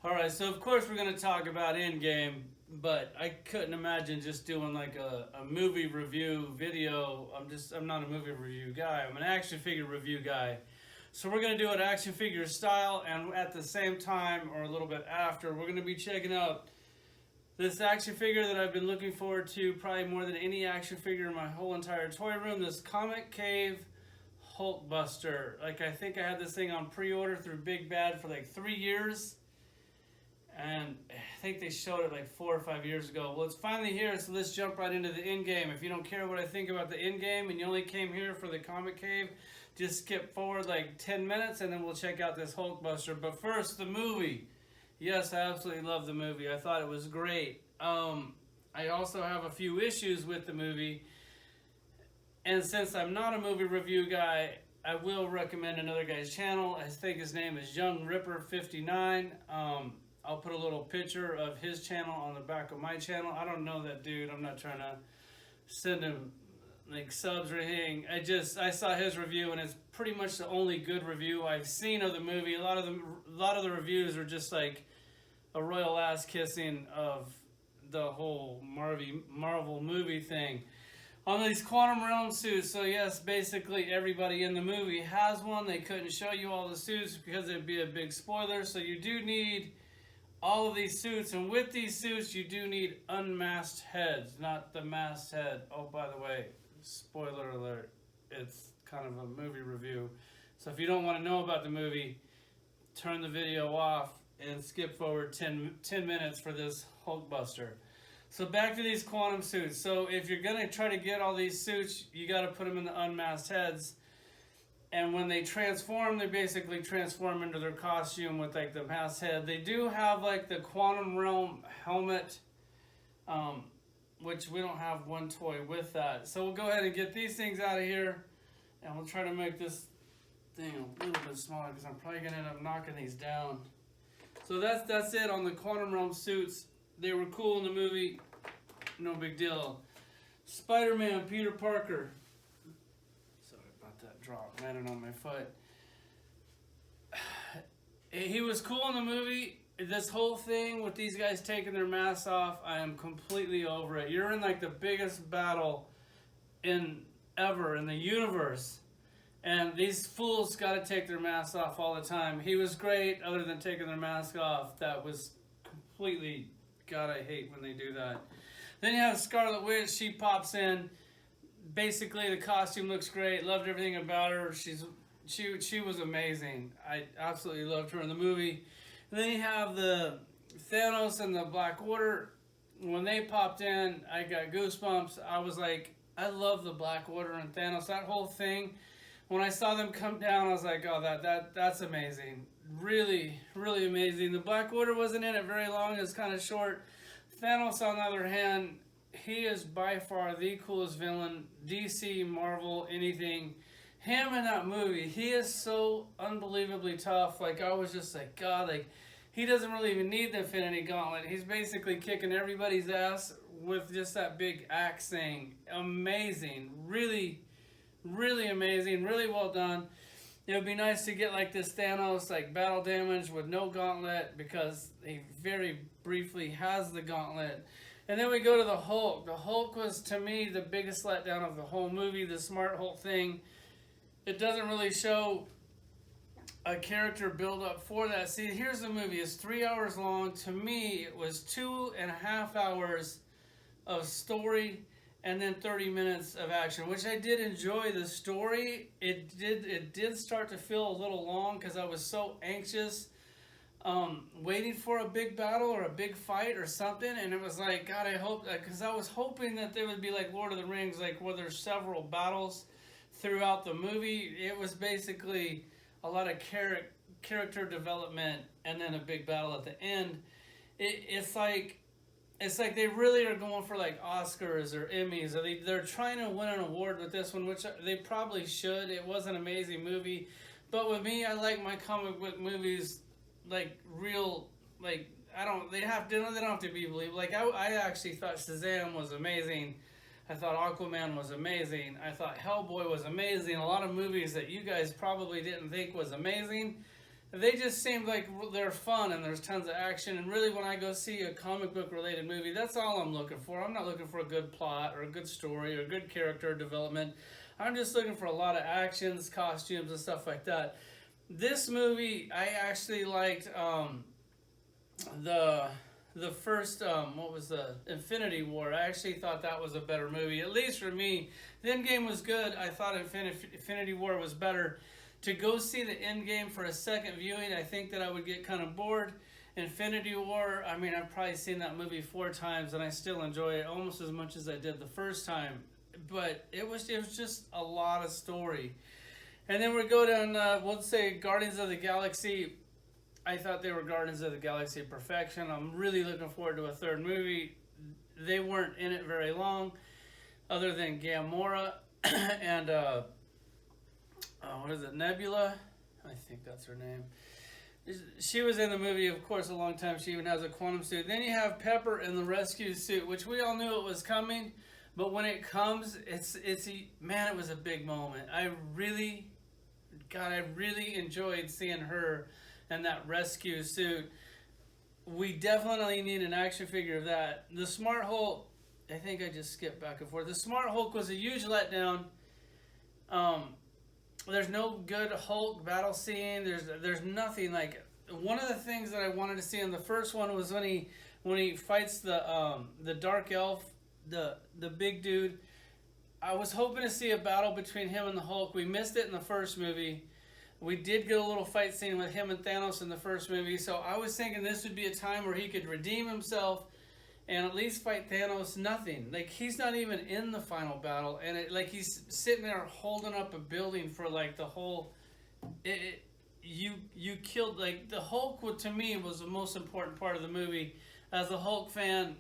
Alright, so of course we're going to talk about Endgame, but I couldn't imagine just doing like a movie review video. I'm not a movie review guy, I'm an action figure review guy. So we're going to do it action figure style, and at the same time, or a little bit after, we're going to be checking out this action figure that I've been looking forward to probably more than any action figure in my whole entire toy room, this Comicave HULKBUSTer. Like, I think I had this thing on pre-order through Big Bad for like 3 years. And I think they showed it like 4 or 5 years ago. Well, it's finally here, so let's jump right into the end game. If you don't care what I think about the end game and you only came here for the Comicave, just skip forward like 10 minutes and then we'll check out this HULKBUSTer. But first, the movie. Yes, I absolutely love the movie. I thought it was great. I also have a few issues with the movie. And since I'm not a movie review guy, I will recommend another guy's channel. I think his name is Young Ripper 59. I'll put a little picture of his channel on the back of my channel. I don't know that dude. I'm not trying to send him like subs or anything. I saw his review and it's pretty much the only good review I've seen of the movie. A lot of the reviews are just like a royal ass kissing of the whole Marvel movie thing. On these quantum realm suits, so yes, basically everybody in the movie has one. They couldn't show you all the suits because it'd be a big spoiler. So you do need all of these suits, and with these suits you do need unmasked heads, not the masked head. Oh, by the way, spoiler alert, it's kind of a movie review, so if you don't want to know about the movie, turn the video off and skip forward 10 minutes for this HULKBUSTer. So back to these quantum suits. So if you're gonna try to get all these suits, you got to put them in the unmasked heads. And when they transform, they basically transform into their costume with like the masked head. They do have like the quantum realm helmet, which we don't have one toy with that. So we'll go ahead and get these things out of here, and we'll try to make this thing a little bit smaller because I'm probably gonna end up knocking these down. So that's it on the quantum realm suits. They were cool in the movie, no big deal. Spider-Man, Peter Parker. That drop landed on my foot. He was cool in the movie. This whole thing with these guys taking their masks off, I am completely over it. You're in like the biggest battle ever in the universe, and these fools got to take their masks off all the time. He was great other than taking their mask off. That was completely, God, I hate when they do that. Then you have Scarlet Witch. She pops in. Basically, the costume looks great. Loved everything about her. She was amazing. I absolutely loved her in the movie. And then you have the Thanos and the Black Order. When they popped in, I got goosebumps. I was like, I love the Black Order and Thanos. That whole thing. When I saw them come down, I was like, oh, that's amazing. Really, really amazing. The Black Order wasn't in it very long. It was kind of short. Thanos, on the other hand, he is by far the coolest villain, DC, Marvel, anything. Him in that movie, he is so unbelievably tough. Like, I was just like, God, like, he doesn't really even need the Infinity Gauntlet. He's basically kicking everybody's ass with just that big axe thing. Amazing. Really, really amazing. Really well done. It would be nice to get like this Thanos, like, battle damage with no gauntlet, because he very briefly has the gauntlet. And then we go to the Hulk. The Hulk was, to me, the biggest letdown of the whole movie, the Smart Hulk thing. It doesn't really show a character build up for that. See, here's the movie. It's 3 hours long. To me, it was 2.5 hours of story and then 30 minutes of action, which I did enjoy the story. It did start to feel a little long because I was so anxious, waiting for a big battle or a big fight or something, and it was like, God, I hope, because I was hoping that there would be like Lord of the Rings, like where there's several battles throughout the movie. It was basically a lot of character development and then a big battle at the end. It's like they really are going for like Oscars or Emmys, or they're trying to win an award with this one, which they probably should. It was an amazing movie, but with me, I like my comic book movies like real, like, they don't have to be believable. Like, I actually thought Shazam was amazing. I thought Aquaman was amazing. I thought Hellboy was amazing. A lot of movies that you guys probably didn't think was amazing, they just seemed like they're fun and there's tons of action. And really, when I go see a comic book related movie, that's all I'm looking for. I'm not looking for a good plot or a good story or good character development. I'm just looking for a lot of actions, costumes, and stuff like that. This movie, I actually liked the first, what was the Infinity War. I actually thought that was a better movie, at least for me. The Endgame was good. I thought Infinity War was better. To go see the Endgame for a second viewing, I think that I would get kind of bored. Infinity War, I mean, I've probably seen that movie 4 times, and I still enjoy it almost as much as I did the first time. But it was just a lot of story. And then we go down, we'll say Guardians of the Galaxy. I thought they were Guardians of the Galaxy perfection. I'm really looking forward to a third movie. They weren't in it very long, other than Gamora and what is it, Nebula? I think that's her name. She was in the movie, of course, a long time. She even has a quantum suit. Then you have Pepper in the rescue suit, which we all knew it was coming. But when it comes, man, it was a big moment. I really enjoyed seeing her in that rescue suit. We definitely need an action figure of that. The Smart Hulk, I think I just skipped back and forth. The Smart Hulk was a huge letdown. There's no good Hulk battle scene. There's nothing like. One of the things that I wanted to see in the first one was when he fights the Dark Elf, the big dude. I was hoping to see a battle between him and the Hulk. We missed it in the first movie. We did get a little fight scene with him and Thanos in the first movie, so I was thinking this would be a time where he could redeem himself and at least fight Thanos. Nothing. Like, he's not even in the final battle, and he's sitting there holding up a building for like the whole. You killed, like, the Hulk. To me, was the most important part of the movie. As a Hulk fan,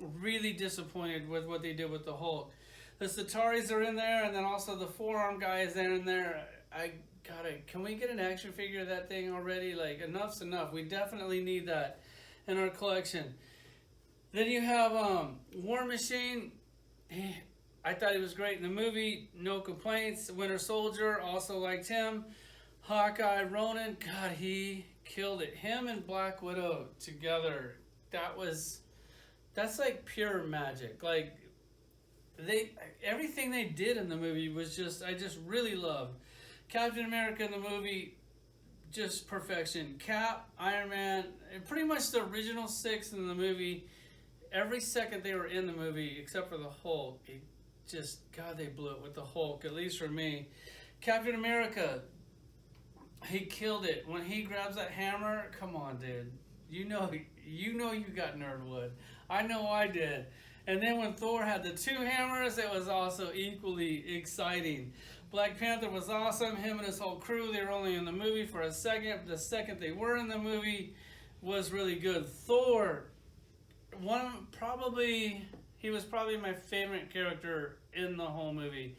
really disappointed with what they did with the Hulk. The Sataris are in there, and then also the forearm guy is in there. Can we get an action figure of that thing already? Like, enough's enough. We definitely need that in our collection. Then you have War Machine. I thought he was great in the movie. No complaints. Winter Soldier, also liked him. Hawkeye, Ronan, God, he killed it. Him and Black Widow together, that's like pure magic. Like, everything they did in the movie was I just really loved. Captain America in the movie, just perfection. Cap, Iron Man, and pretty much the original 6 in the movie. Every second they were in the movie, except for the Hulk, God, they blew it with the Hulk, at least for me. Captain America, he killed it. When he grabs that hammer, come on, dude. You know you got nerdwood. I know I did. And then when Thor had the 2 hammers, it was also equally exciting. Black Panther was awesome. Him and his whole crew, they were only in the movie for a second. The second they were in the movie was really good. Thor, he was probably my favorite character in the whole movie.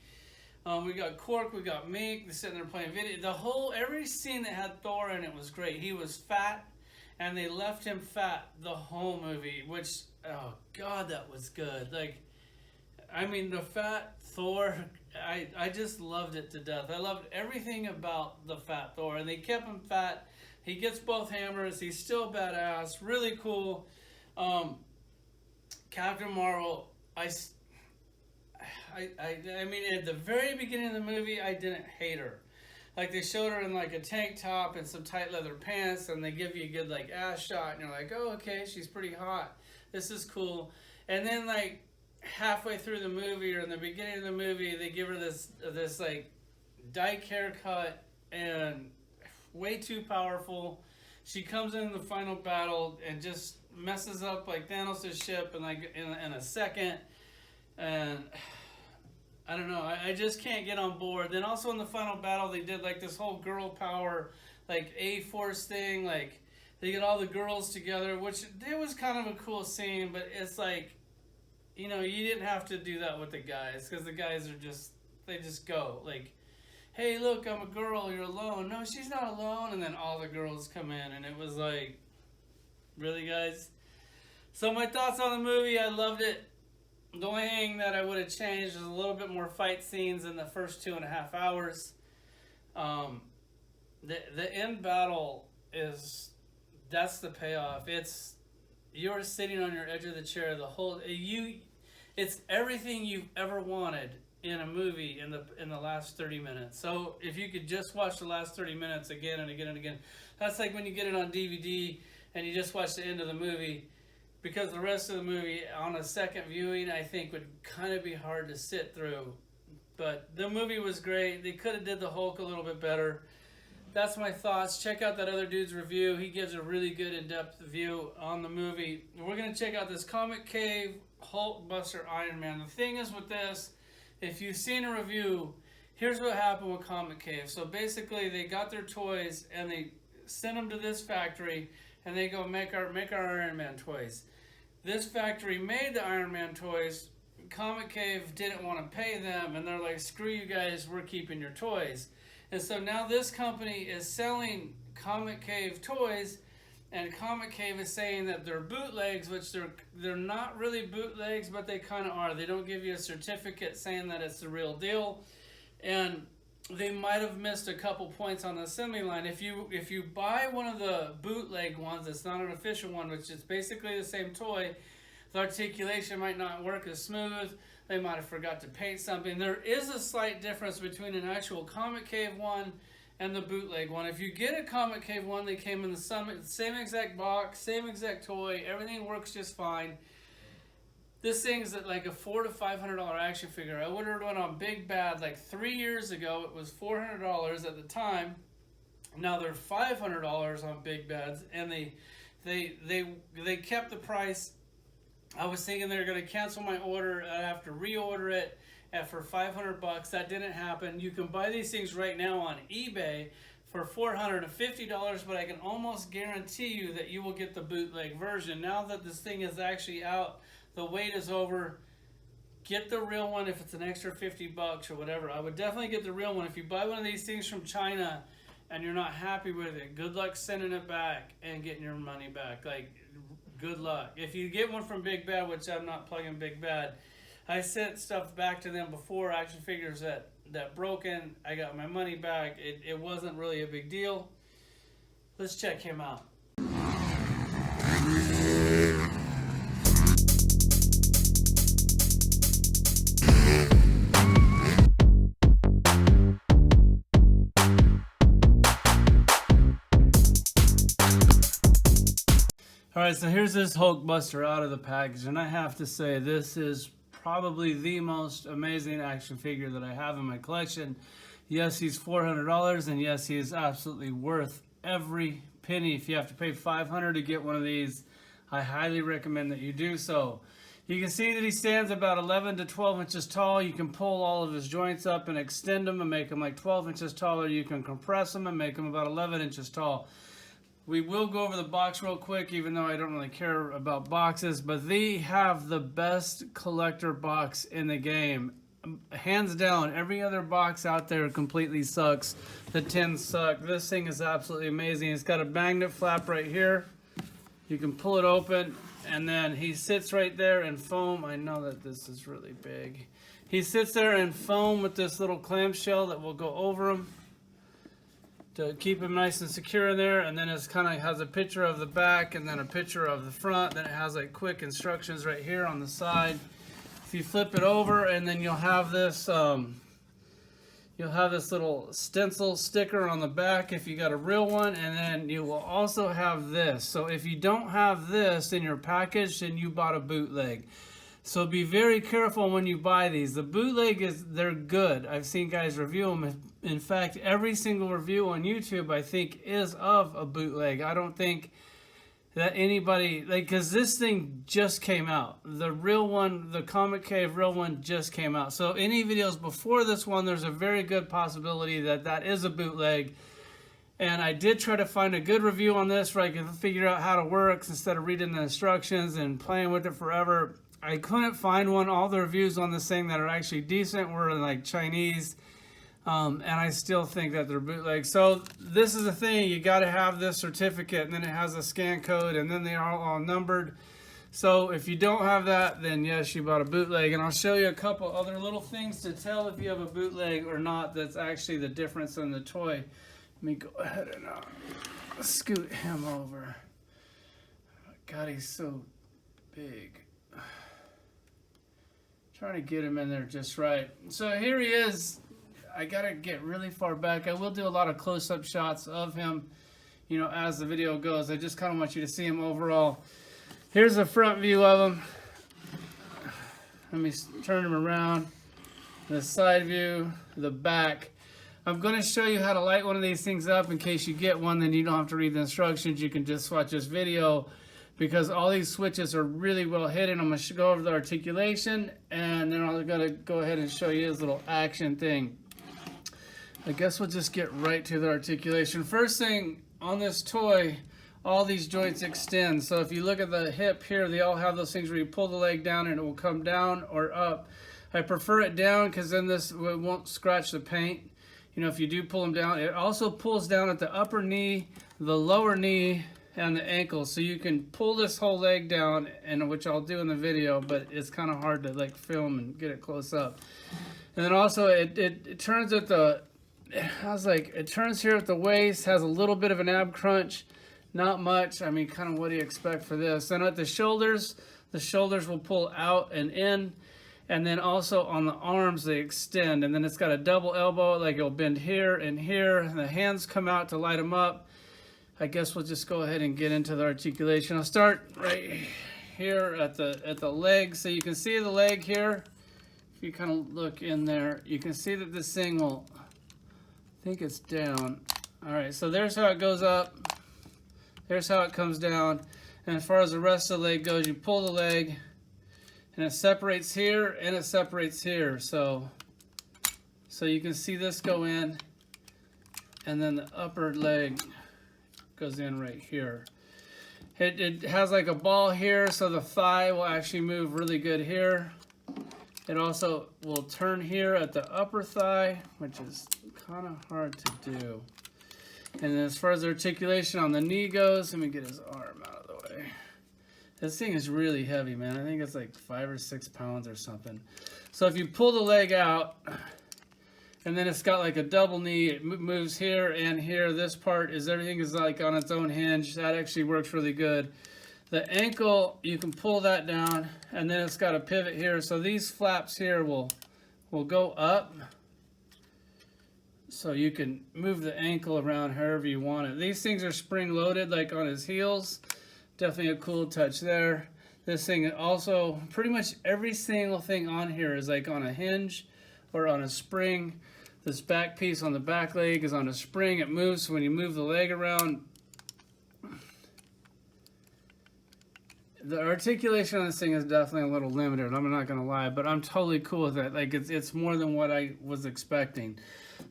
We got Cork, we got Meek, they're sitting there playing video. Every scene that had Thor in it was great. He was fat, and they left him fat the whole movie, which, oh God, that was good. Like, I mean, the fat Thor, I just loved it to death. I loved everything about the fat Thor, and they kept him fat. He gets both hammers. He's still badass. Really cool. Captain Marvel, I mean, at the very beginning of the movie, I didn't hate her. Like, they showed her in like a tank top and some tight leather pants, and they give you a good like ass shot, and you're like, oh, okay, she's pretty hot. This is cool. And then like halfway through the movie, or in the beginning of the movie, they give her this like dyke haircut and way too powerful. She comes in the final battle and just messes up like Thanos' ship in like in a second. And I don't know, I just can't get on board. Then also in the final battle, they did like this whole girl power, like A-Force thing. Like, they get all the girls together, which it was kind of a cool scene, but it's like, you know, you didn't have to do that with the guys, because the guys they just go. Like, hey, look, I'm a girl, you're alone. No, she's not alone. And then all the girls come in, and it was like, really, guys? So my thoughts on the movie, I loved it. The only thing that I would have changed is a little bit more fight scenes in the first 2.5 hours. the end battle is, that's the payoff. It's, you're sitting on your edge of the chair the whole it's everything you've ever wanted in a movie in the last 30 minutes. So if you could just watch the last 30 minutes again and again and again, that's like when you get it on DVD and you just watch the end of the movie, because the rest of the movie on a second viewing I think would kind of be hard to sit through. But the movie was great. They could have did the Hulk a little bit better. That's my thoughts. Check out that other dude's review. He gives a really good in-depth view on the movie. We're going to check out this Comicave HULKBUSTER Iron Man. The thing is with this, if you've seen a review, here's what happened with Comicave. So basically they got their toys and they sent them to this factory and they go make our Iron Man toys. This factory made the Iron Man toys. Comicave didn't want to pay them and they're like, screw you guys, we're keeping your toys. And so now this company is selling Comicave toys, and Comicave is saying that they're bootlegs, which they're not really bootlegs, but they kind of are. They don't give you a certificate saying that it's the real deal, and they might have missed a couple points on the assembly line. If you buy one of the bootleg ones, it's not an official one, which is basically the same toy, the articulation might not work as smooth. They might have forgot to paint something. There is a slight difference between an actual Comicave one and the bootleg one. If you get a Comicave one, they came in the same exact box, same exact toy. Everything works just fine. This thing's at like a $400 to $500 action figure. I ordered one on Big Bad like 3 years ago. It was $400 at the time. Now they're $500 on Big Bads, and they kept the price. I was thinking they were going to cancel my order. I'd have to reorder it for $500. That didn't happen. You can buy these things right now on eBay for $450, but I can almost guarantee you that you will get the bootleg version. Now that this thing is actually out, the wait is over. Get the real one if it's an extra $50 or whatever. I would definitely get the real one. If you buy one of these things from China and you're not happy with it, good luck sending it back and getting your money back. Like, good luck. If you get one from Big Bad, which I'm not plugging Big Bad, I sent stuff back to them before, action figures that broken. I got my money back. It wasn't really a big deal. Let's check him out. Alright, so here's this HULKBUSTER out of the package, and I have to say this is probably the most amazing action figure that I have in my collection. Yes, he's $400, and yes, he is absolutely worth every penny. If you have to pay $500 to get one of these, I highly recommend that you do so. You can see that he stands about 11 to 12 inches tall. You can pull all of his joints up and extend them and make them like 12 inches taller. You can compress them and make them about 11 inches tall. We will go over the box real quick, even though I don't really care about boxes, but they have the best collector box in the game. Hands down, every other box out there completely sucks. The tins suck. This thing is absolutely amazing. It's got a magnet flap right here. You can pull it open, and then he sits right there in foam. I know that this is really big. He sits there in foam with this little clamshell that will go over him to keep him nice and secure in there, and then it's kind of has a picture of the back and then a picture of the front. Then it has like quick instructions right here on the side. If you flip it over, and then you'll have this little stencil sticker on the back if you got a real one, and then you will also have this. So if you don't have this in your package, then you bought a bootleg. So be very careful when you buy these. The bootleg they're good. I've seen guys review them. In fact, every single review on YouTube, I think, is of a bootleg. I don't think that anybody, because this thing just came out. The real one, the Comicave real one just came out. So any videos before this one, there's a very good possibility that that is a bootleg. And I did try to find a good review on this where I could figure out how it works instead of reading the instructions and playing with it forever. I couldn't find one. All the reviews on this thing that are actually decent were like Chinese, and I still think that they're bootleg. So this is the thing, you got to have this certificate, and then it has a scan code, and then they are all numbered. So if you don't have that, then yes, you bought a bootleg. And I'll show you a couple other little things to tell if you have a bootleg or not. That's actually the difference in the toy. Let me go ahead and scoot him over. God, he's so big. Trying to get him in there just right. So here he is. I gotta get really far back. I will do a lot of close-up shots of him, you know, as the video goes. I just kind of want you to see him overall. Here's a front view of him. Let me turn him around. The side view, the back. I'm going to show you how to light one of these things up in case you get one, then you don't have to read the instructions. You can just watch this video because all these switches are really well hidden. I'm going to go over the articulation and then I'm going to go ahead and show you this little action thing. I guess we'll just get right to the articulation. First thing on this toy, all these joints extend. So if you look at the hip here, they all have those things where you pull the leg down and it will come down or up. I prefer it down because then this won't scratch the paint. You know, if you do pull them down, it also pulls down at the upper knee, the lower knee, and the ankle. So you can pull this whole leg down, and which I'll do in the video, but it's kind of hard to like film and get it close up. And then also it turns at the, it turns here at the waist, has a little bit of an ab crunch, not much. I mean, kind of what do you expect for this? Then at the shoulders will pull out and in. And then also on the arms, they extend. And then it's got a double elbow, like it'll bend here and here. And the hands come out to light them up. I guess we'll just go ahead and get into the articulation. I'll start right here at the leg. So you can see the leg here. If you kind of look in there, you can see that this thing will, I think it's down. All right, so there's how it goes up. There's how it comes down. And as far as the rest of the leg goes, you pull the leg, and it separates here and it separates here. So you can see this go in, and then the upper leg goes in right here. It has like a ball here, so the thigh will actually move really good here. It also will turn here at the upper thigh, which is kind of hard to do. And then as far as the articulation on the knee goes, let me get his arm out of the way. This thing is really heavy, man. I think it's like 5 or 6 pounds or something. So if you pull the leg out, and then it's got like a double knee, it moves here and here. This part is, everything is like on its own hinge. That actually works really good. The ankle, you can pull that down, and then it's got a pivot here. So these flaps here will go up. So you can move the ankle around however you want it. These things are spring loaded, like on his heels. Definitely a cool touch there. This thing also, pretty much every single thing on here is like on a hinge or on a spring. This back piece on the back leg is on a spring. It moves, so when you move the leg around, the articulation on this thing is definitely a little limited. I'm not gonna lie, but I'm totally cool with it. Like it's more than what I was expecting.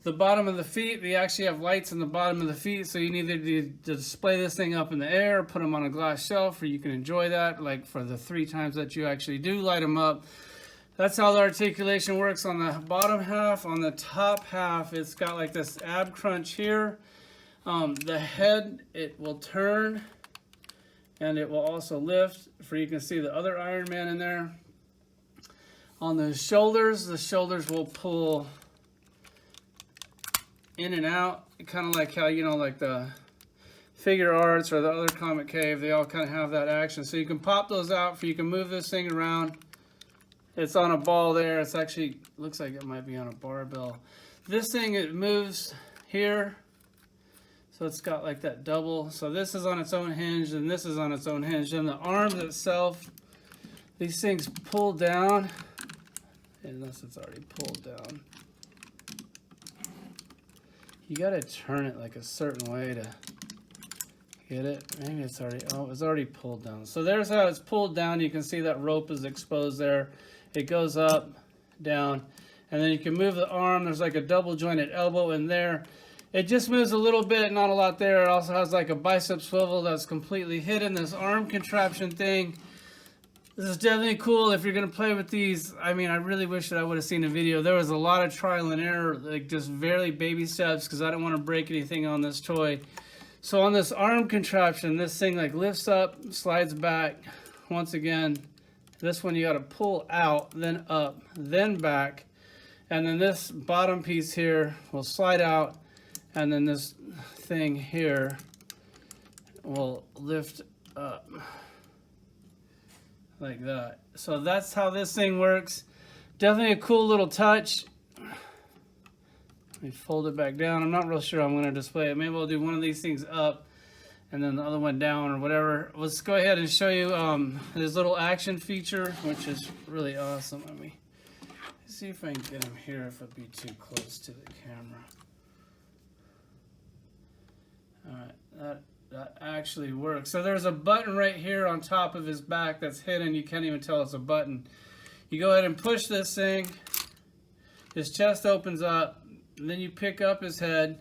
The bottom of the feet, they actually have lights in the bottom of the feet, so you need to display this thing up in the air, put them on a glass shelf, where you can enjoy that, like for the 3 times that you actually do light them up. That's how the articulation works on the bottom half. On the top half, it's got like this ab crunch here. The head, it will turn, and it will also lift, for you can see the other Iron Man in there. On the shoulders will pull in and out, kind of like how, you know, like the Figure Arts or the other Comicave, they all kind of have that action. So you can pop those out, for you can move this thing around. It's on a ball there. It's actually, looks like it might be on a barbell. This thing, it moves here. So it's got like that double. So this is on its own hinge, and this is on its own hinge. And the arms itself, these things pull down, unless it's already pulled down. You gotta turn it like a certain way to get it. Maybe it's already, oh, it's already pulled down. So there's how it's pulled down. You can see that rope is exposed there. It goes up, down, and then you can move the arm. There's like a double jointed elbow in there. It just moves a little bit, not a lot there. It also has like a bicep swivel that's completely hidden. This arm contraption thing, this is definitely cool if you're gonna play with these. I mean, I really wish that I would have seen a video. There was a lot of trial and error, like just very baby steps, because I don't want to break anything on this toy. So on this arm contraption, this thing like lifts up, slides back. Once again, this one you gotta pull out, then up, then back. And then this bottom piece here will slide out, And then this thing here will lift up like that. So that's how this thing works. Definitely a cool little touch. Let me fold it back down. I'm not real sure I'm going to display it. Maybe I'll do one of these things up and then the other one down or whatever. Let's go ahead and show you this little action feature, which is really awesome. Let me see if I can get him here if it'd be too close to the camera. Alright, that actually works. So there's a button right here on top of his back that's hidden. You can't even tell it's a button. You go ahead and push this thing. His chest opens up. And then you pick up his head.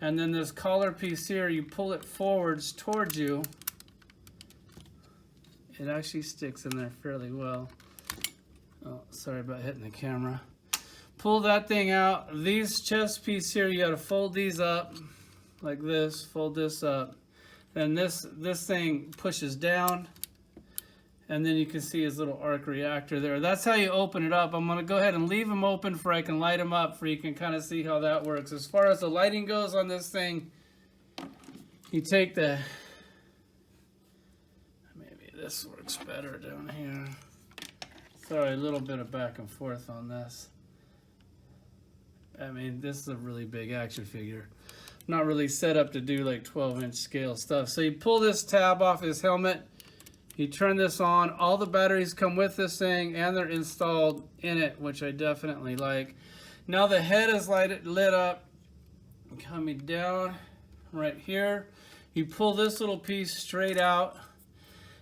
And then this collar piece here, you pull it forwards towards you. It actually sticks in there fairly well. Oh, sorry about hitting the camera. Pull that thing out. These chest piece here, you got to fold these up like this. Fold this up. Then this thing pushes down. And then you can see his little arc reactor there. That's how you open it up. I'm going to go ahead and leave them open for I can light them up for you can kind of see how that works. As far as the lighting goes on this thing, you take the... Maybe this works better down here. Sorry, a little bit of back and forth on this. I mean, this is a really big action figure. Not really set up to do like 12-inch scale stuff. So you pull this tab off his helmet. You turn this on. All the batteries come with this thing and they're installed in it, which I definitely like. Now the head is lit up. Coming down right here. You pull this little piece straight out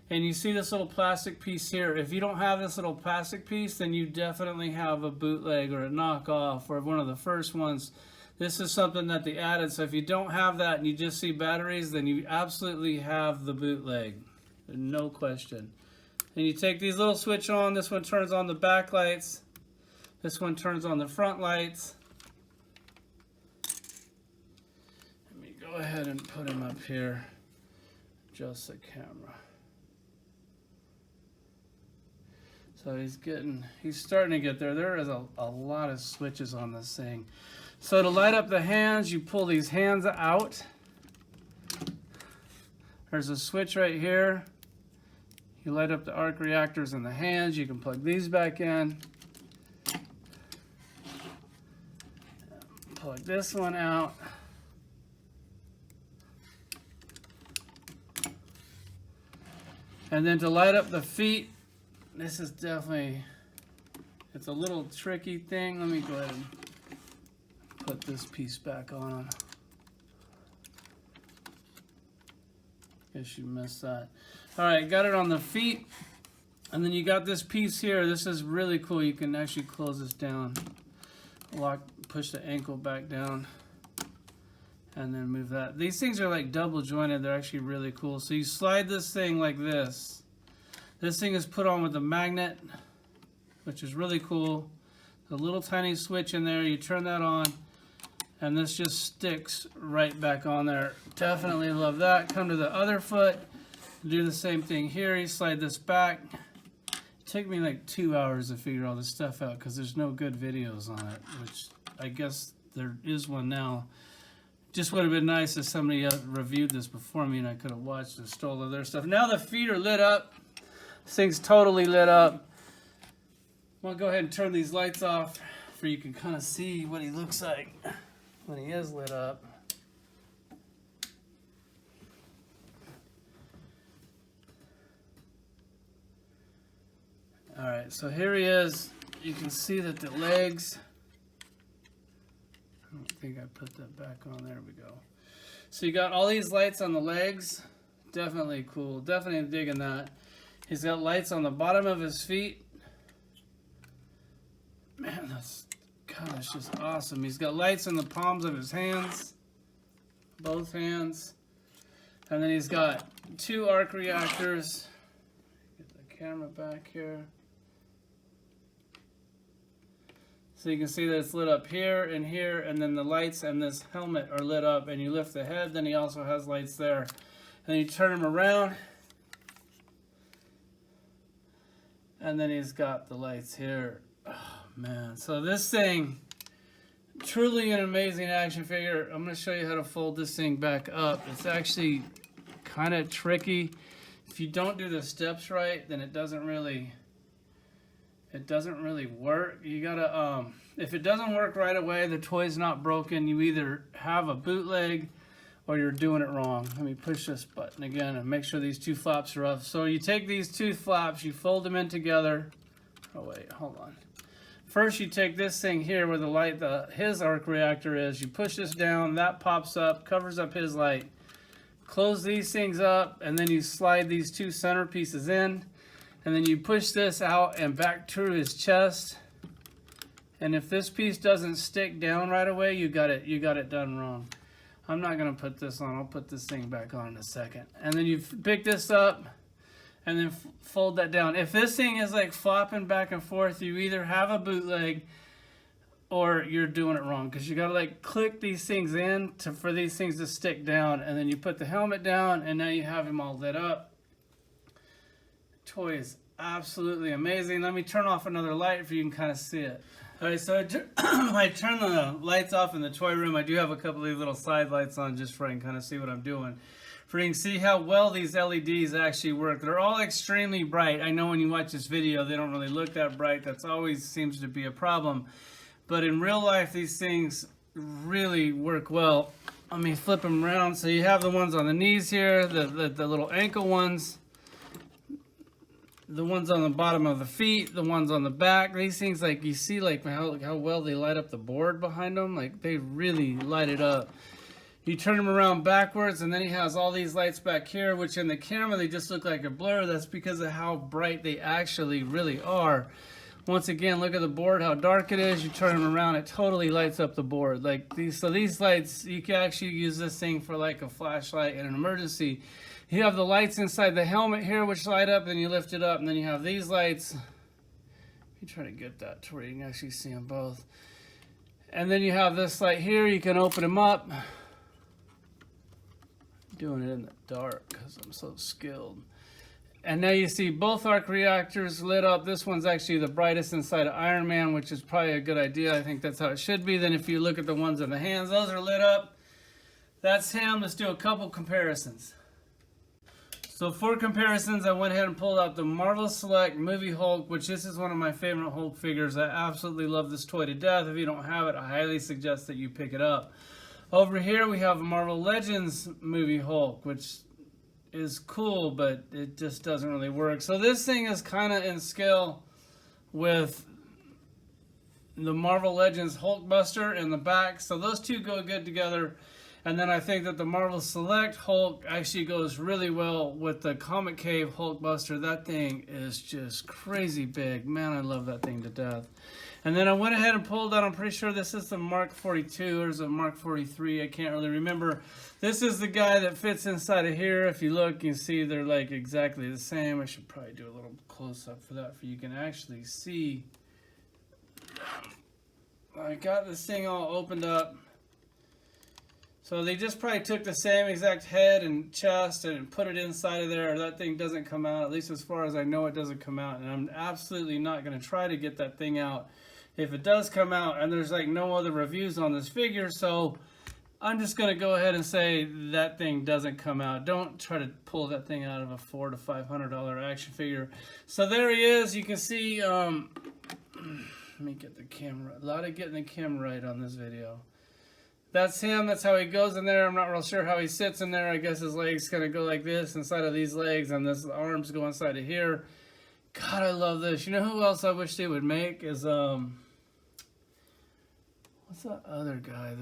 and you see this little plastic piece here. If you don't have this little plastic piece, then you definitely have a bootleg or a knockoff or one of the first ones. This is something that they added. So if you don't have that and you just see batteries, then you absolutely have the bootleg. No question. And you take these little switch on. This one turns on the back lights. This one turns on the front lights. Let me go ahead and put him up here. Adjust the camera. So he's starting to get there. There is a lot of switches on this thing. So to light up the hands, you pull these hands out. There's a switch right here. You light up the arc reactors in the hands. You can plug these back in. Plug this one out. And then to light up the feet, this is definitely, it's a little tricky thing. Let me go ahead and put this piece back on. Guess you missed that. All right, got it on the feet. And then you got this piece here. This is really cool. You can actually close this down. Push the ankle back down. And then move that. These things are like double jointed. They're actually really cool. So you slide this thing like this. This thing is put on with a magnet, which is really cool. A little tiny switch in there. You turn that on. And this just sticks right back on there. Definitely love that. Come to the other foot. Do the same thing here. You slide this back. It took me like 2 hours to figure all this stuff out because there's no good videos on it, which I guess there is one now. Just would have been nice if somebody else reviewed this before me and I could have watched and stole all their stuff. Now the feet are lit up. This thing's totally lit up. I'll go ahead and turn these lights off so you can kind of see what he looks like when he is lit up. Alright, so here he is. You can see that the legs, I don't think I put that back on. There we go. So you got all these lights on the legs. Definitely cool. Definitely digging that. He's got lights on the bottom of his feet. Man, that's just awesome. He's got lights in the palms of his hands. Both hands. And then he's got 2 arc reactors. Get the camera back here. So you can see that it's lit up here, and then the lights and this helmet are lit up, and you lift the head, then he also has lights there. And then you turn him around, and then he's got the lights here. Oh man, so this thing Truly an amazing action figure. I'm going to show you how to fold this thing back up. It's actually kind of tricky. If you don't do the steps right, then it doesn't really work. You gotta if it doesn't work right away, the toy's not broken, you either have a bootleg or you're doing it wrong. Let me push this button again and make sure these two flaps are up. So you take these two flaps, you fold them in together. Oh wait, hold on. First you take this thing here where the light, his arc reactor is, you push this down, that pops up, covers up his light. Close these things up, and then you slide these two center pieces in, and then you push this out and back through his chest. And if this piece doesn't stick down right away, you got it done wrong. I'm not gonna put this on. I'll put this thing back on in a second. And then you pick this up and then fold that down. If this thing is like flopping back and forth, you either have a bootleg or you're doing it wrong, because you gotta like click these things in for these things to stick down, and then you put the helmet down, and now you have him all lit up. Toy is absolutely amazing. Let me turn off another light so you can kind of see it. All right, so I turn the lights off in the toy room. I do have a couple of these little side lights on just so I can kind of see what I'm doing. For you can see how well these LEDs actually work. They're all extremely bright. I know when you watch this video, they don't really look that bright. That's always seems to be a problem. But in real life, these things really work well. Let me flip them around. So you have the ones on the knees here, the little ankle ones, the ones on the bottom of the feet, the ones on the back. These things, like you see, like how well they light up the board behind them. Like they really light it up. You turn them around backwards, and then he has all these lights back here, which in the camera they just look like a blur. That's because of how bright they actually really are. Once again, look at the board, how dark it is. You turn them around, it totally lights up the board. Like these, so these lights, you can actually use this thing for like a flashlight in an emergency. You have the lights inside the helmet here, which light up, and you lift it up, and then you have these lights. You try to get that to where you can actually see them both. And then you have this light here. You can open them up. I'm doing it in the dark because I'm so skilled. And now you see both arc reactors lit up. This one's actually the brightest inside of Iron Man, which is probably a good idea. I think that's how it should be. Then if you look at the ones in the hands, those are lit up. That's him. Let's do a couple comparisons. So for comparisons, I went ahead and pulled out the Marvel Select Movie Hulk, which this is one of my favorite Hulk figures. I absolutely love this toy to death. If you don't have it, I highly suggest that you pick it up. Over here we have Marvel Legends Movie Hulk, which is cool, but it just doesn't really work. So this thing is kind of in scale with the Marvel Legends Hulkbuster in the back. So those two go good together. And then I think that the Marvel Select Hulk actually goes really well with the Comicave HULKBUSTER. That thing is just crazy big. Man, I love that thing to death. And then I went ahead and pulled out, I'm pretty sure this is the Mark 42 or is it Mark 43? I can't really remember. This is the guy that fits inside of here. If you look, you can see they're like exactly the same. I should probably do a little close up for that for you can actually see. I got this thing all opened up. So they just probably took the same exact head and chest and put it inside of there. That thing doesn't come out, at least as far as I know it doesn't come out. And I'm absolutely not going to try to get that thing out if it does come out. And there's like no other reviews on this figure, so I'm just going to go ahead and say that thing doesn't come out. Don't try to pull that thing out of a $400 to $500 action figure. So there he is. You can see, let me get the camera, a lot of getting the camera right on this video. That's him. That's how he goes in there. I'm not real sure how he sits in there. I guess his legs kind of go like this inside of these legs, and this arms go inside of here. God, I love this. You know who else I wish they would make is what's that other guy?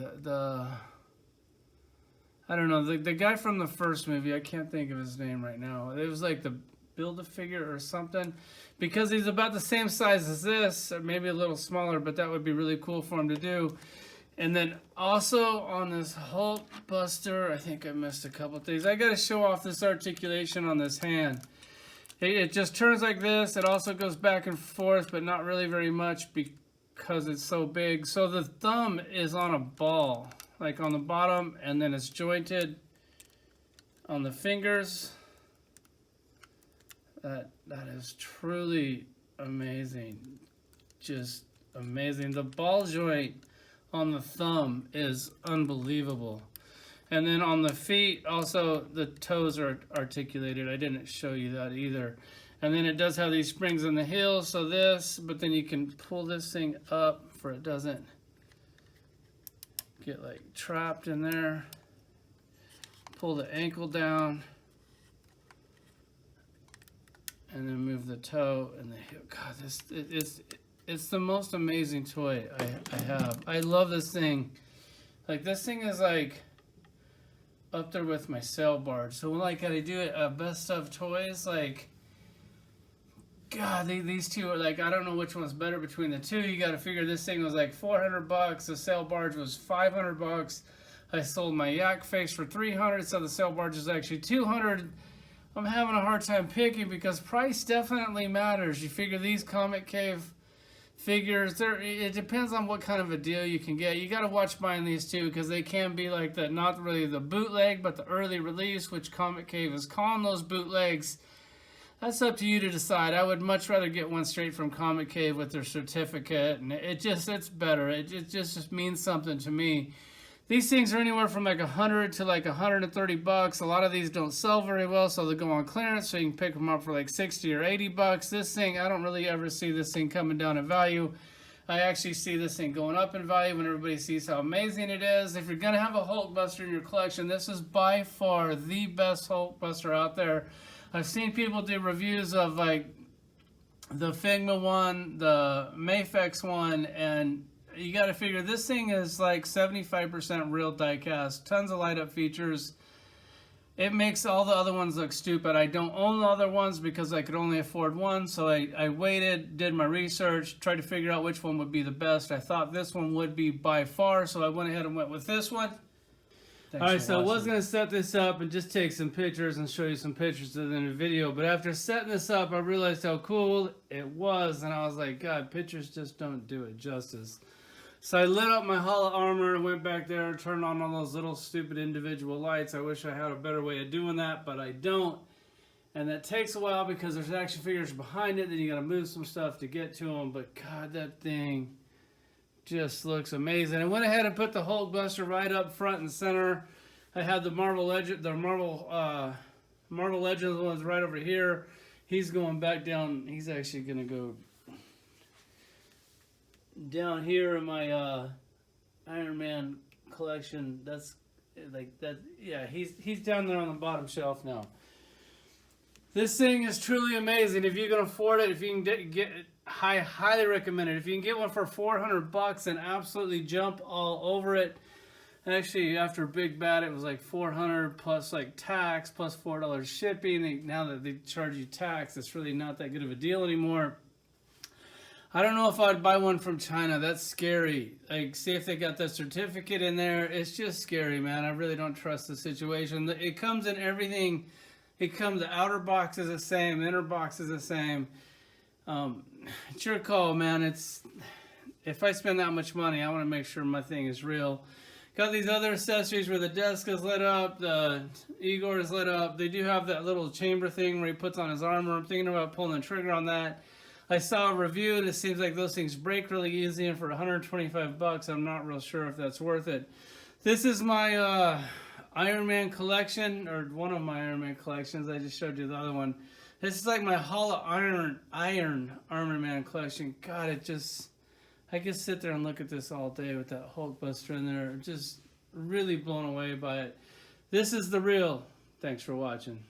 I don't know. The guy from the first movie. I can't think of his name right now. It was like the Build-A-Figure or something, because he's about the same size as this, or maybe a little smaller. But that would be really cool for him to do. And then also on this HULKBUSTER, I think I missed a couple things. I got to show off this articulation on this hand. It just turns like this. It also goes back and forth, but not really very much because it's so big. So the thumb is on a ball, like on the bottom, and then it's jointed on the fingers. That is truly amazing. Just amazing. The ball joint on the thumb is unbelievable. And then on the feet, also the toes are articulated. I didn't show you that either. And then it does have these springs in the heels, so this, but then you can pull this thing up for it doesn't get like trapped in there. Pull the ankle down. And then move the toe and the heel. God, it's the most amazing toy I have. I love this thing. Like, this thing is like up there with my sail barge. So when like I do it, best of toys, like, God, these two are like, I don't know which one's better between the two. You got to figure this thing was like $400. The sail barge was $500. I sold my yak face for $300, so the sail barge is actually $200. I'm having a hard time picking because price definitely matters. You figure these Comicave figures, it depends on what kind of a deal you can get. You got to watch buying these too, because they can be like the, not really the bootleg, but the early release, which Comicave is calling those bootlegs. That's up to you to decide. I would much rather get one straight from Comicave with their certificate, and it's better. It just means something to me. These things are anywhere from like $100 to like $130. A lot of these don't sell very well, so they go on clearance, so you can pick them up for like $60 or $80. This thing, I don't really ever see this thing coming down in value. I actually see this thing going up in value when everybody sees how amazing it is. If you're going to have a Hulkbuster in your collection, this is by far the best Hulkbuster out there. I've seen people do reviews of like the Figma one, the Mafex one, and you got to figure this thing is like 75% real die-cast, tons of light-up features. It makes all the other ones look stupid. I don't own the other ones because I could only afford one, so I waited, did my research, tried to figure out which one would be the best. I thought this one would be by far, so I went ahead and went with this one. Alright, so I was going to set this up and just take some pictures and show you some pictures in the video, but after setting this up, I realized how cool it was, and I was like, God, pictures just don't do it justice. So I lit up my Hall of Armor and went back there and turned on all those little stupid individual lights. I wish I had a better way of doing that, but I don't. And that takes a while because there's action figures behind it, then you got to move some stuff to get to them, but God, that thing just looks amazing. I went ahead and put the Hulkbuster right up front and center. I had the Marvel Legends ones right over here. He's going back down. He's actually going to go down here in my Iron Man collection. That's like that. Yeah, he's down there on the bottom shelf now. This thing is truly amazing. If you can afford it, if you can get it, I highly recommend it. If you can get one for $400 and absolutely jump all over it. Actually, after Big Bad, it was like $400 plus like tax plus $4 shipping. Now that they charge you tax, it's really not that good of a deal anymore. I don't know if I'd buy one from China. That's scary. Like, see if they got that certificate in there. It's just scary, man. I really don't trust the situation. It comes in everything. It comes, the outer box is the same, the inner box is the same. It's your call, man. If I spend that much money, I want to make sure my thing is real. Got these other accessories where the desk is lit up, the Igor is lit up. They do have that little chamber thing where he puts on his armor. I'm thinking about pulling the trigger on that. I saw a review and it seems like those things break really easy, and for $125, I'm not real sure if that's worth it. This is my Iron Man collection, or one of my Iron Man collections. I just showed you the other one. This is like my Hall of Iron Armor Man collection. God, I could sit there and look at this all day with that Hulkbuster in there. Just really blown away by it. This is the real. Thanks for watching.